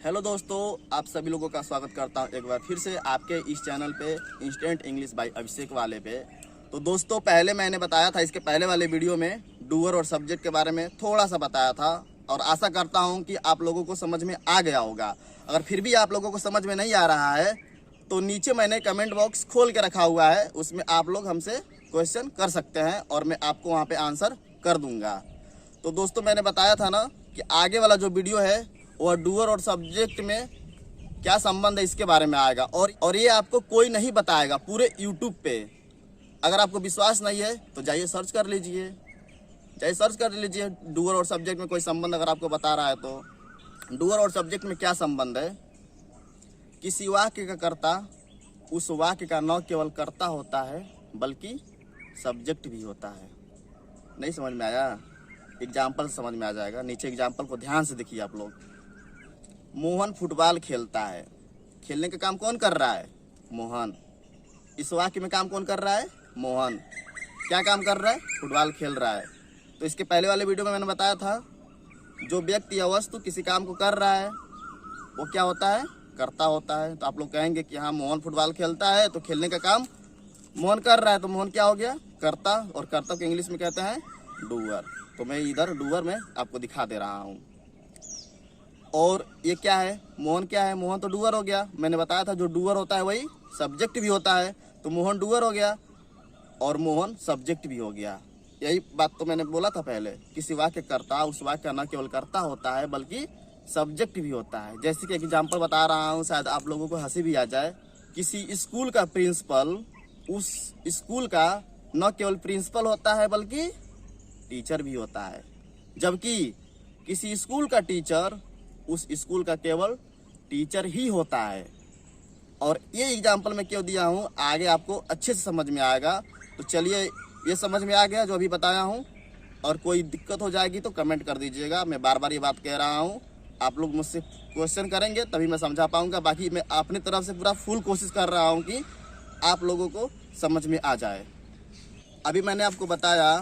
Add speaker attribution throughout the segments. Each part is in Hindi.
Speaker 1: हेलो दोस्तों, आप सभी लोगों का स्वागत करता हूं एक बार फिर से आपके इस चैनल पे इंस्टेंट इंग्लिश बाय अभिषेक वाले पे। तो दोस्तों, पहले मैंने बताया था, इसके पहले वाले वीडियो में डूअर और सब्जेक्ट के बारे में थोड़ा सा बताया था और आशा करता हूं कि आप लोगों को समझ में आ गया होगा। अगर फिर भी आप लोगों को समझ में नहीं आ रहा है तो नीचे मैंने कमेंट बॉक्स खोल के रखा हुआ है, उसमें आप लोग हमसे क्वेश्चन कर सकते हैं और मैं आपको वहाँ पर आंसर कर दूँगा। तो दोस्तों, मैंने बताया था ना कि आगे वाला जो वीडियो है और डूअर और सब्जेक्ट में क्या संबंध है इसके बारे में आएगा और ये आपको कोई नहीं बताएगा पूरे यूट्यूब पे। अगर आपको विश्वास नहीं है तो जाइए सर्च कर लीजिए, डूअर और सब्जेक्ट में कोई संबंध अगर आपको बता रहा है तो। डूअर और सब्जेक्ट में क्या संबंध है? किसी वाक्य का कर्ता उस वाक्य का न केवल कर्ता होता है बल्कि सब्जेक्ट भी होता है। नहीं समझ में आया? एग्जाम्पल समझ में आ जाएगा। नीचे एग्जाम्पल को ध्यान से देखिए आप लोग। मोहन फुटबॉल खेलता है। खेलने का काम कौन कर रहा है? मोहन। इस वाक्य में काम कौन कर रहा है? मोहन। क्या काम कर रहा है? फुटबॉल खेल रहा है। तो इसके पहले वाले वीडियो में मैंने बताया था, जो व्यक्ति या वस्तु किसी काम को कर रहा है वो क्या होता है? करता होता है। तो आप लोग कहेंगे कि हाँ, मोहन फुटबॉल खेलता है तो खेलने का काम मोहन कर रहा है, तो मोहन क्या हो गया? करता। और करता को इंग्लिश में कहते हैं डूअर। तो मैं इधर डूअर में आपको दिखा दे रहा हूँ। और ये क्या है? मोहन क्या है? मोहन तो डूअर हो गया। मैंने बताया था जो डूअर होता है वही सब्जेक्ट भी होता है। तो मोहन डूअर हो गया और मोहन सब्जेक्ट भी हो गया। यही बात तो मैंने बोला था पहले। किसी वाक्य करता उस वाक्य का न केवल करता होता है बल्कि सब्जेक्ट भी होता है। जैसे कि एग्जाम्पल बता रहा हूँ, शायद आप लोगों को हंसी भी आ जाए। किसी स्कूल का प्रिंसिपल उस स्कूल का न केवल प्रिंसिपल होता है बल्कि टीचर भी होता है। जबकि किसी स्कूल का टीचर उस स्कूल का केवल टीचर ही होता है। और ये एग्जाम्पल मैं क्यों दिया हूँ, आगे आपको अच्छे से समझ में आएगा। तो चलिए, ये समझ में आ गया जो अभी बताया हूँ। और कोई दिक्कत हो जाएगी तो कमेंट कर दीजिएगा। मैं बार बार ये बात कह रहा हूँ, आप लोग मुझसे क्वेश्चन करेंगे तभी मैं समझा पाऊँगा। बाकी मैं अपनी तरफ से पूरा फुल कोशिश कर रहा हूँ कि आप लोगों को समझ में आ जाए। अभी मैंने आपको बताया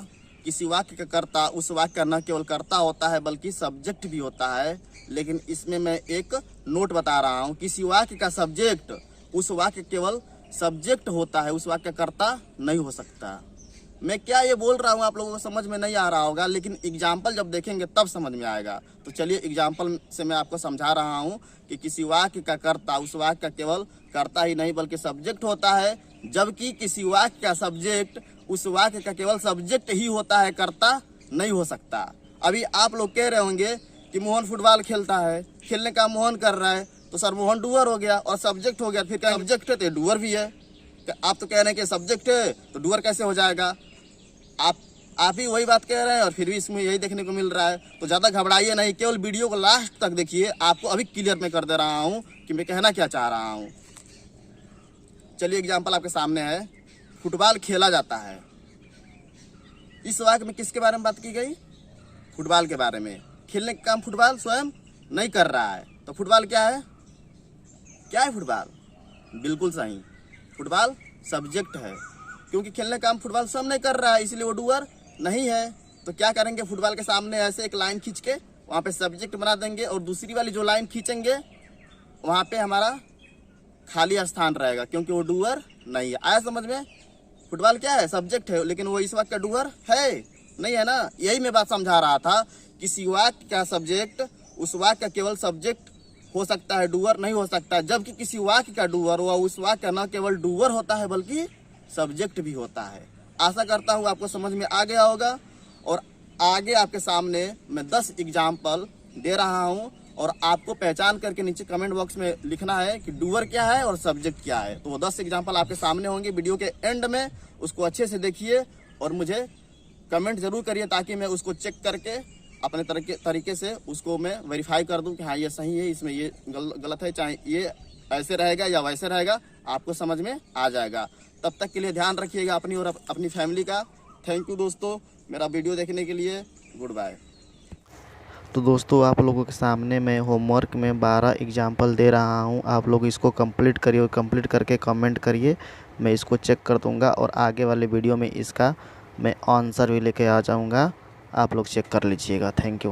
Speaker 1: किसी वाक्य का कर्ता उस वाक्य का न केवल कर्ता होता है बल्कि सब्जेक्ट भी होता है। लेकिन इसमें मैं एक नोट बता रहा हूँ, किसी वाक्य का सब्जेक्ट उस वाक्य केवल सब्जेक्ट होता है, उस वाक्य का कर्ता नहीं हो सकता। मैं क्या ये बोल रहा हूँ आप लोगों को समझ में नहीं आ रहा होगा, लेकिन एग्जाम्पल जब देखेंगे तब समझ में आएगा। तो चलिए, एग्जाम्पल से मैं आपको समझा रहा हूँ कि किसी वाक्य का कर्ता उस वाक्य का केवल कर्ता ही नहीं बल्कि सब्जेक्ट होता है, जबकि किसी वाक्य का सब्जेक्ट उस वाक्य का केवल सब्जेक्ट ही होता है, कर्ता नहीं हो सकता। अभी आप लोग कह रहे होंगे कि मोहन फुटबॉल खेलता है, खेलने का मोहन कर रहा है, तो सर मोहन डूअर हो गया और सब्जेक्ट हो गया। फिर क्या सब्जेक्ट है तो डूअर भी है। आप तो कह रहे हैं कि सब्जेक्ट है तो डूअर कैसे हो जाएगा? आप ही वही बात कह रहे हैं और फिर भी इसमें यही देखने को मिल रहा है। तो ज़्यादा घबराइए नहीं, केवल वीडियो को लास्ट तक देखिए। आपको अभी क्लियर मैं कर दे रहा हूँ कि मैं कहना क्या चाह रहा हूँ। चलिए, एग्जाम्पल आपके सामने है। फुटबॉल खेला जाता है। इस वाक्य में किसके बारे में बात की गई? फुटबॉल के बारे में। खेलने का काम फुटबॉल स्वयं नहीं कर रहा है, तो फुटबॉल क्या है? क्या है फुटबॉल? बिल्कुल सही, फुटबॉल सब्जेक्ट है। क्योंकि खेलने का काम फुटबॉल स्वयं नहीं कर रहा है, इसलिए वो डूअर नहीं है। तो क्या करेंगे? फुटबॉल के सामने ऐसे एक लाइन खींच के वहाँ पे सब्जेक्ट बना देंगे और दूसरी वाली जो लाइन खींचेंगे वहाँ पे हमारा खाली स्थान रहेगा, क्योंकि वो डूअर नहीं है। आया समझ में? फुटबॉल क्या है? सब्जेक्ट है, लेकिन वो इस वाक्य का डूअर है नहीं, है ना? यही मैं बात समझा रहा था। किसी वाक्य का सब्जेक्ट उस वाक्य का केवल सब्जेक्ट हो सकता है, डूअर नहीं हो सकता। जबकि किसी वाक्य का डूअर व उस वाक्य का न केवल डूअर होता है बल्कि सब्जेक्ट भी होता है। आशा करता हूँ आपको समझ में आ गया होगा। और आगे आपके सामने मैं 10 एग्जाम्पल दे रहा हूँ और आपको पहचान करके नीचे कमेंट बॉक्स में लिखना है कि डूअर क्या है और सब्जेक्ट क्या है। तो वो 10 एग्जाम्पल आपके सामने होंगे। वीडियो के एंड में उसको अच्छे से देखिए और मुझे कमेंट जरूर करिए, ताकि मैं उसको चेक करके अपने तरीके से उसको मैं वेरीफाई कर दूं कि हाँ, ये सही है, इसमें ये गलत है, चाहे ये ऐसे रहेगा या वैसे रहेगा, आपको समझ में आ जाएगा। तब तक के लिए ध्यान रखिएगा अपनी और अपनी फैमिली का। थैंक यू दोस्तों, मेरा वीडियो देखने के लिए। Good bye.
Speaker 2: तो दोस्तों, आप लोगों के सामने मैं होमवर्क में 12 एग्जाम्पल दे रहा हूं। आप लोग इसको कंप्लीट करिए और कंप्लीट करके कमेंट करिए। मैं इसको चेक कर दूंगा और आगे वाले वीडियो में इसका मैं आंसर भी लेके आ जाऊंगा। आप लोग चेक कर लीजिएगा। Thank you.